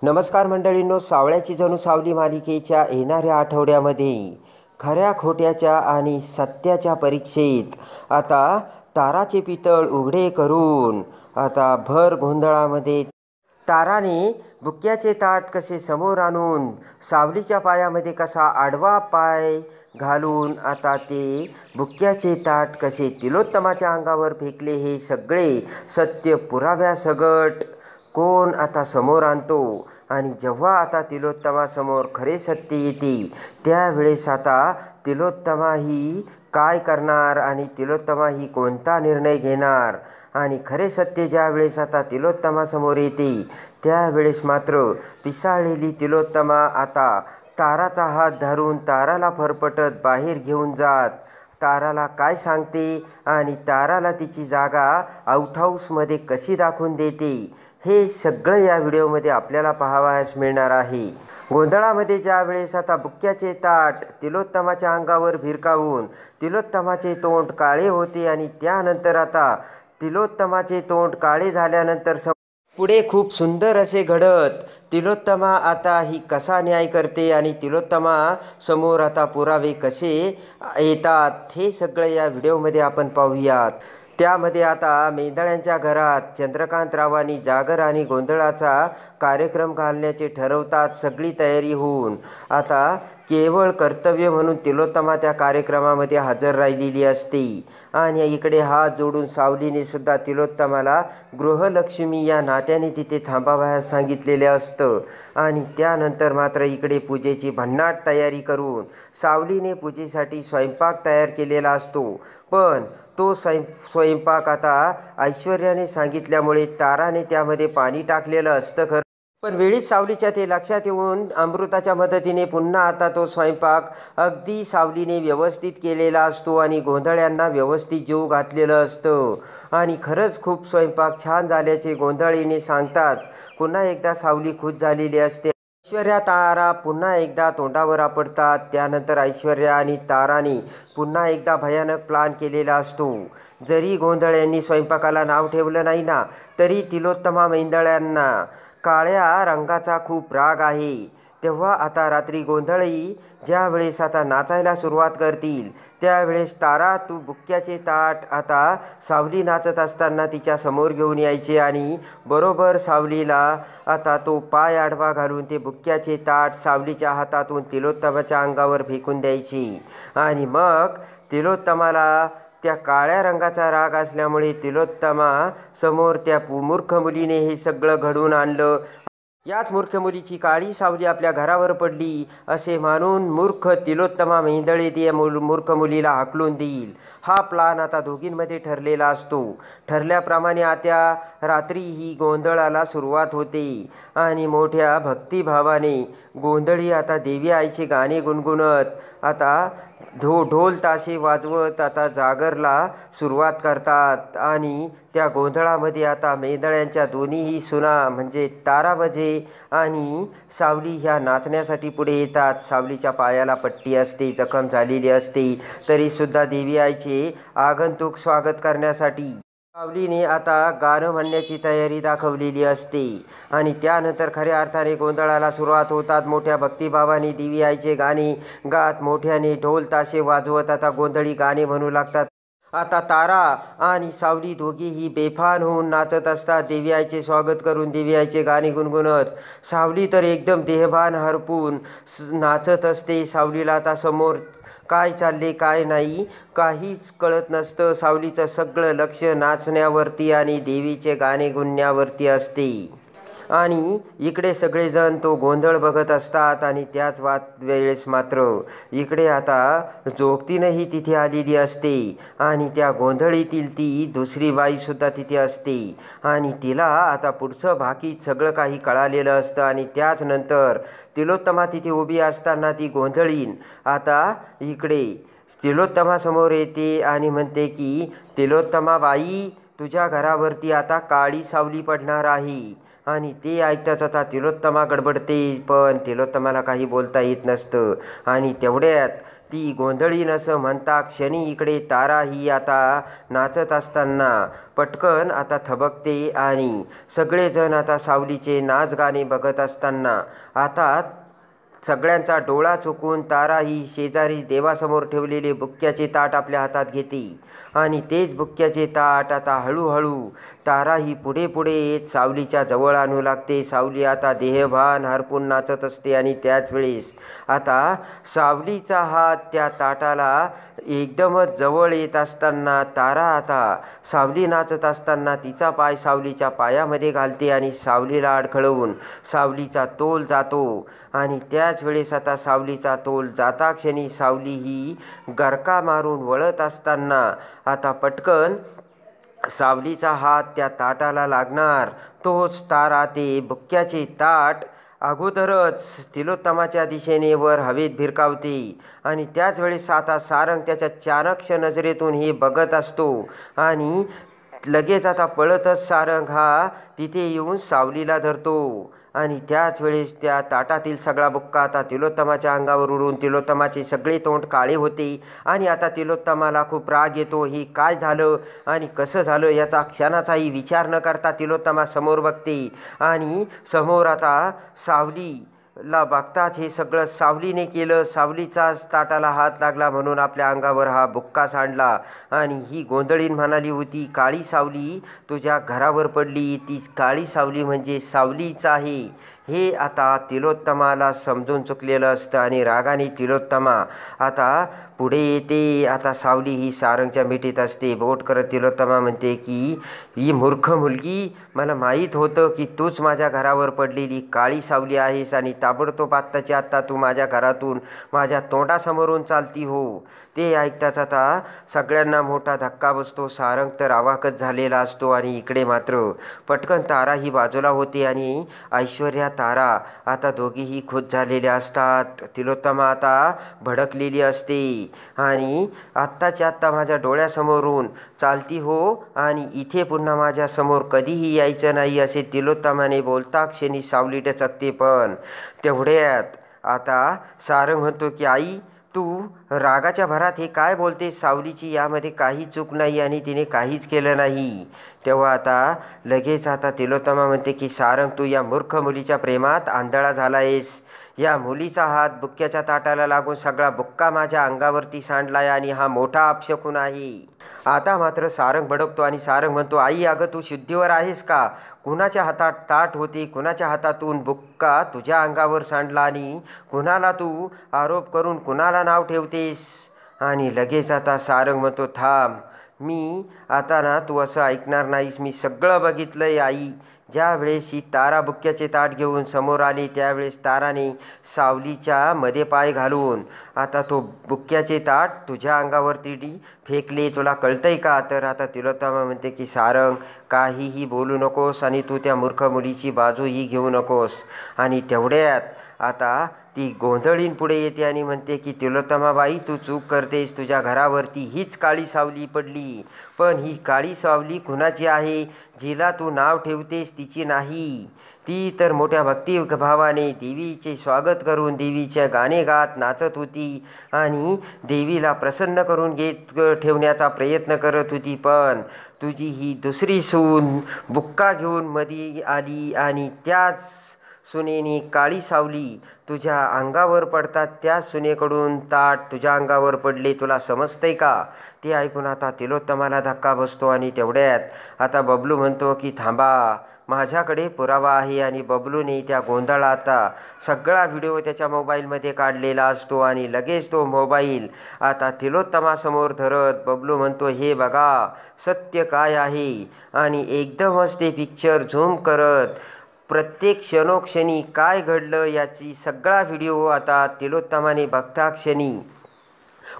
नमस्कार मंडळींनो, सावळ्याची जणू सावली मालिकेच्या येणाऱ्या आठवड्यामध्ये खऱ्या खोट्याच्या आणि सत्याच्या परीक्षेत आता ताराचे पितळ उघडे करून आता भर गोंधळामध्ये ताराने बुक्क्याचे ताट कसे समोर आणून सावलीच्या पायामध्ये कसा आडवा पाय घालून आता ते बुक्क्याचे ताट कसे तिलोत्तमाच्या अंगावर फेकले, हे सगळे सत्य पुराव्यासकट कोण आता समोर आणतो. आणि जेव्हा आता तिलोत्तमासमोर खरे सत्य येते त्यावेळेस आता तिलोत्तमा ही काय करणार आणि तिलोत्तमा ही कोणता निर्णय घेणार. आणि खरे सत्य ज्यावेळेस आता तिलोत्तमासमोर येते त्यावेळेस मात्र पिसाळलेली तिलोत्तमा आता ताराचा हात धरून ताराला फरफटत बाहेर घेऊन जात ताराला काय सांगते आणि ताराला तिची जागा आउटहाऊसमध्ये कशी दाखवून देते, हे सगळं या व्हिडिओमध्ये आपल्याला पाहावयास मिळणार आहे. गोंधळामध्ये ज्यावेळेस आता बुक्क्याचे ताट तिलोत्तमाच्या अंगावर भिरकावून तिलोत्तमाचे तोंड काळे होते आणि त्यानंतर आता तिलोत्तमाचे तोंड काळे झाल्यानंतर पुढे खूप सुंदर असे घडत तिलोत्तमा आता ही कसा न्याय करते आणि तिलोत्तमा समोर आता पुरावे कसे येतात, हे सगळं या व्हिडिओमध्ये आपण पाहूयात. त्यामध्ये आता मेंदळ्यांच्या घरात चंद्रकांतरावांनी जागर आणि गोंधळाचा कार्यक्रम घालण्याचे ठरवतात. सगळी तयारी होऊन आता केवळ कर्तव्य म्हणून तिलोत्तमा त्या कार्यक्रमामध्ये हजर राहिलेली असते. आणि इकडे हात जोडून सावलीने सुद्धा तिलोत्तमाला गृहलक्ष्मी या नात्याने तिथे थांबावयास सांगितलेले असतं. आणि त्यानंतर मात्र इकडे पूजेची भन्नाट तयारी करून सावलीने पूजेसाठी स्वयंपाक तयार केलेला असतो. पण तो स्वयंपाक आता ऐश्वर्याने सांगितल्यामुळे ताराने त्यामध्ये पाणी टाकलेलं असतं खरं, पण वेळीच सावलीच्या ते लक्षात येऊन अमृताच्या मदतीने पुन्हा आता तो स्वयंपाक अगदी सावलीने व्यवस्थित केलेला असतो आणि गोंधळ्यांना व्यवस्थित जेवू घातलेलं असतं. आणि खरंच खूप स्वयंपाक छान झाल्याचे गोंधळीने सांगताच पुन्हा एकदा सावली खुश झालेली असते. ऐश्वर्या तारा पुन्हा एकदा तोंडावर आपटतात. त्यानंतर ऐश्वर्या आणि ताराने पुन्हा एकदा भयानक प्लान केलेला असतो. जरी गोंधळ्यांनी स्वयंपाकाला नाव ठेवलं नाही ना, तरी तिलोत्तमा मेंदळ्यांना काळ्या रंगाचा खूप राग आहे. तेव्हा आता रात्री गोंधळी ज्यावेळेस आता नाचायला सुरुवात करतील त्यावेळेस तारा तू बुक्क्याचे ताट आता सावली नाचत असताना तिच्या समोर घेऊन यायचे आणि बरोबर सावलीला आता तो पाय आडवा घालून ते बुक्क्याचे ताट सावलीच्या हातातून तिलोत्तमाच्या अंगावर फेकून द्यायची. आणि मग तिलोत्तमाला त्या काळ्या रंगाचा राग असल्यामुळे तिलोत्तमा समोर त्या मूर्ख मुलीने हे सगळं घडवून आणलं. याच मूर्ख मुलीची काळी सावली आपल्या घरावर पडली असे मानून मूर्ख तिलोत्तमा मेंदळे त्या मूर्ख मुलीला हाकलून देईल. हा प्लान आता दोघींमध्ये ठरलेला असतो. ठरल्याप्रमाणे आता रात्री ही गोंधळाला सुरुवात होते आणि मोठ्या भक्तिभावाने गोंधळी आता देवी आईचे गाणे गुणगुणत आता ढोल ताशे वाजवत आता जागरला सुरुवात करतात. आणि त्या गोंधळामध्ये आता मेंदळ्यांच्या दोन्हीही सुना म्हणजे तारावजे आणि सावली ह्या नाचण्यासाठी पुढे येतात. सावलीच्या पायाला पट्टी असते, जखम झालेली असते, तरीसुद्धा देवी आईचे आगंतुक स्वागत करण्यासाठी सावलीने आता गाणं म्हणण्याची तयारी दाखवलेली असते. आणि त्यानंतर खऱ्या अर्थाने गोंधळाला सुरुवात होतात. मोठ्या भक्तिभावाने देवी आईचे गाणे गात मोठ्याने ढोल ताशे वाजवत आता गोंधळी गाणे म्हणू लागतात. आता तारा आणि सावली दोघेही बेफान होऊन नाचत असतात. देवी आईचे स्वागत करून देवी आईचे गाणे गुणगुणत सावली तर एकदम देहभान हरपून नाचत असते. सावलीला आता समोर काय चालले काय नाही काहीच कळत नसतं. सावलीचं सगळं लक्ष नाचण्यावरती आणि देवीचे गाणे गुणण्यावरती असते. आणि इकडे सगळेजण तो गोंधळ बघत असतात. आणि त्याच वेळेस मात्र इकडे आता जोगतीनंही तिथे आलेली असते आणि त्या गोंधळीतील ती दुसरी बाईसुद्धा तिथे असते आणि तिला आता पुढचं बाकी सगळं काही कळालेलं असतं. आणि त्याचनंतर तिलोत्तमा तिथे उभी असताना ती गोंधळीन आता इकडे तिलोत्तमासमोर येते आणि म्हणते की तिलोत्तमा बाई, तुझ्या घरावरती आता काळी सावली पडणार आहे. आणि ते ऐकताच आता तिलोत्तमा गडबडते, पण तिलोत्तमाला काही बोलता येत नसतं. आणि तेवढ्यात ती गोंधळीन असं म्हणता क्षणी इकडे तारा ही आता नाचत असताना पटकन आता थबकते आणि सगळेजण आता सावलीचे नाच गाणे बघत असताना आता सगळ्यांचा डोळा चुकून तारा ही शेजारी देवासमोर ठेवलेले बुक्क्याचे ताट आपल्या हातात घेते आणि तेच बुक्क्याचे ताट आता हळूहळू तारा ही पुढे पुढे येत सावलीच्या जवळ आणू लागते. सावली आता देहभान हरपून नाचत असते आणि त्याच वेळेस आता सावलीचा हात त्या ताटाला एकदमच जवळ येत असताना तारा आता सावली नाचत असताना तिचा पाय सावलीच्या पायामध्ये घालते आणि सावलीला अडखळवून सावलीचा तोल जातो आणि त्याच वेळेस आता सावलीचा तोल जाता क्षणी सावली ही गरका मारून वळत असताना आता पटकन सावलीचा हात त्या ताटाला लागणार. तोच तारा ते बुक्क्याचे ताट अगोदरच तिलोत्तमाच्या दिशेने वर हवेत भिरकावते आणि त्याच वेळेस आता सारंग त्याच्या चाणक्य नजरेतून हे बघत असतो आणि लगेच आता पळतच सारंग हा तिथे येऊन सावलीला धरतो आणि त्याच वेळेस त्या ताटातील सगळा बुक्का आता तिलोत्तमाच्या अंगावर उडून तिलोत्तमाचे सगळे तोंड काळे होते आणि आता तिलोत्तमाला खूप राग येतो. हे काय झालं आणि कसं झालं याचा क्षणाचाही विचार न करता तिलोत्तमा समोर बघते आणि समोर आता सावलीला बघताच हे सगळं सावलीने केलं. सावलीचाच ताटाला हात लागला म्हणून आपल्या अंगावर हा बुक्का सांडला आणि ही गोंधळीन म्हणाली होती, काळी सावली तुझ्या घरावर पडली. ती काळी सावली म्हणजे सावलीच आहे हे आता तिलोत्तमाला समजून चुकलेलं असतं आणि रागाने तिलोत्तमा आता पुढे येते. आता सावली ही सारंगच्या मिठीत असते. बोट करत तिलोत्तमा म्हणते की ही मूर्ख मुलगी, मला माहीत होतं की तूच माझ्या घरावर पडलेली काळी सावली आहेस आणि ताबडतोब आत्ताची आत्ता तू माझ्या घरातून माझ्या तोंडासमोरून चालती हो. ते ऐकताच आता सगळ्यांना मोठा धक्का बसतो. सारंग तर अवाकच झालेला असतो आणि इकडे मात्र पटकन तारा ही बाजूला होते आणि ऐश्वर्या तारा आता दोघीही खुश झालेल्या असतात. तिलोत्तमा आता भडकलेली असते आणि आत्ताच्या आत्ता माझ्या डोळ्यासमोरून चालती हो आणि इथे पुन्हा माझ्यासमोर कधीही यायचं नाही असे तिलोत्तमाने बोलता क्षणी सावली डचकते. पण तेवढ्यात आता सारंग म्हणतो की आई तू रागाच्या भरात हे काय बोलते, सावलीची यामध्ये काही चूक नाही आणि तिने काहीच केलं नाही. तेव्हा आता लगेच आता तिलोत्तमा म्हणते की सारंग तू या मूर्ख मुलीच्या प्रेमात आंधळा झाला आहेस. या मुलीचा हात बुक्क्याच्या ताटाला लागून सगळा बुक्का माझ्या अंगावरती सांडलाय आणि हा मोठा अपशकुन आहे. आता मात्र सारंग भडकतो आणि सारंग म्हणतो आई अगं तू शुद्धीवर आहेस का? कुणाच्या हातात ताट होते, कुणाच्या हातातून बुक्का तुझ्या अंगावर सांडला आणि कुणाला तू आरोप करून कुणाला नाव ठेवतेस? आणि लगेच आता सारंग म्हणतो थांब, मी आता ना तू असं ऐकणार नाहीस, मी सगळं बघितलंय आई. ज्या वेळेस ही तारा बुक्क्याचे ताट घेऊन समोर आली त्यावेळेस ताराने सावलीच्या मध्ये पाय घालून आता तो बुक्क्याचे ताट तुझ्या अंगावरती फेकले, तुला कळतंय का? तर आता तिलोत्तमा म्हणते की सारंग काहीही बोलू नकोस आणि तू त्या मूर्ख मुलीची बाजूही घेऊ नकोस. आणि तेवढ्यात आता ती गोंधळीन पुढे येते आणि म्हणते की तिलोत्तमाबाई तू चूक करतेस, तुझ्या घरावरती हीच काळी सावली पडली. पण ही काळी सावली कुणाची आहे? जिला तू नाव ठेवतेस तिची नाही. ती तर मोठ्या भक्तिभावाने देवीचे स्वागत करून देवीचे गाणे गात नाचत होती आणि देवीला प्रसन्न करून ठेवण्याचा प्रयत्न करत होती. पण तुझी ही दुसरी सून बुक्का घेऊन मध्ये आली आणि त्याच सुनेने काळी सावली तुझ्या अंगावर पडतात त्या सुनेकडून ताट तुझ्या अंगावर पडले, तुला समजतंय का? ते ऐकून आता तिलोत्तमाला धक्का बसतो आणि तेवढ्यात आता बबलू म्हणतो की थांबा, माझ्याकडे पुरावा आहे. आणि बबलूने त्या गोंधळाचा सगळा व्हिडिओ त्याच्या मोबाईलमध्ये काढलेला असतो आणि लगेच तो मोबाईल आता तिलोत्तमासमोर धरत बबलू म्हणतो हे बघा सत्य काय आहे. आणि एकदमच ते पिक्चर झूम करत प्रत्येक क्षणोक्षणी काय घडलं याची सगळा व्हिडिओ आता तिलोत्तमाने बघता क्षणी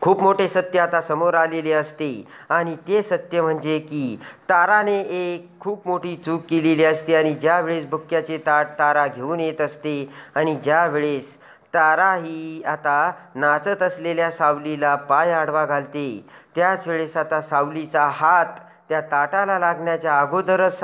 खूप मोठे सत्य आता समोर आलेले असते. आणि ते सत्य म्हणजे की ताराने एक खूप मोठी चूक केलेली असते आणि ज्या वेळेस बुक्क्याचे ताट तारा घेऊन येत असते आणि ज्या वेळेस तारा ही आता नाचत असलेल्या सावलीला पाय आडवा घालते त्याच वेळेस आता सावलीचा हात त्या ताटाला लागण्याच्या अगोदरच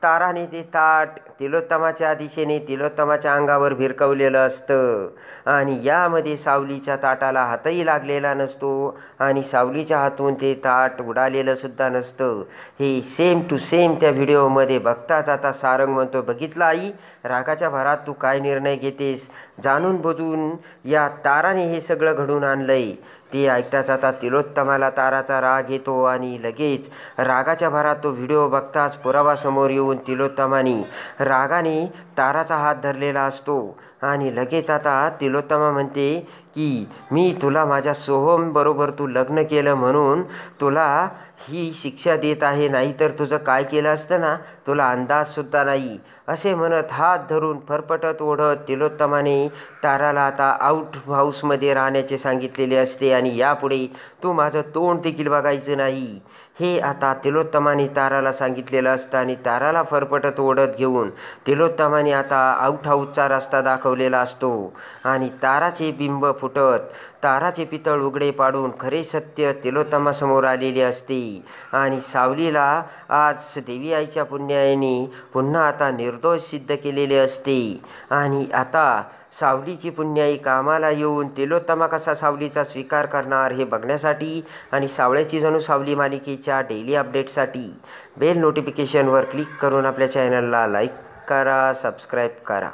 ताराने ते ताट तिलोत्तमाच्या दिशेने तिलोत्तमाच्या अंगावर भिरकवलेलं असतं आणि यामध्ये सावलीच्या ताटाला हातही लागलेला नसतो आणि सावलीच्या हातून ते ताट उडालेलं सुद्धा नसतं. हे सेम टू सेम त्या व्हिडिओमध्ये बघताच आता सारंग म्हणतो, बघितलं आई, रागाच्या भरात तू काय निर्णय घेतेस, जाणून बुजून या ताराने हे सगळं घडून आणलंय. ते ऐकताच आता तिलोत्तमाला ताराचा राग येतो आणि लगेच रागाच्या भरात तो व्हिडिओ बघताच पुरावा समोर येऊन तिलोत्तमाने रागाने ताराचा हात धरलेला असतो आणि लगेच आता तिलोत्तमा म्हणते की मी तुला माझ्या सोहमबरोबर तू लग्न केलं म्हणून तुला ही शिक्षा देत आहे, नाहीतर तुझं काय केलं असतं ना, तुला अंदाजसुद्धा नाही. असे म्हणत हात धरून फरफटत ओढत तिलोत्तमाने ताराला आता आउट हाऊसमध्ये राहण्याचे सांगितलेले असते आणि यापुढे तू माझं तोंड देखील बघायचं नाही, हे आता तिलोत्तमाने ताराला सांगितलेलं असतं. आणि ताराला फरफटत ओढत घेऊन तिलोत्तमाने आता आउट हाऊसचा रस्ता दाखवलेला असतो आणि ताराचे बिंब फुटत ताराचे पितळ उघडे पाडून खरे सत्य तिलोत्तमासमोर आलेले असते आणि सावलीला आज देवी आईच्या पुण्याने पुन्हा आता निर्दोष सिद्ध केलेले असते. आणि आता सावलीची पुण्याई कामाला येऊन तिलोत्तमा कसा सावलीचा स्वीकार करणार हे बघण्यासाठी आणि सावळ्याची जणू सावली मालिकेच्या डेली अपडेटसाठी बेल नोटिफिकेशनवर क्लिक करून आपल्या चॅनलला लाईक करा, सबस्क्राईब करा.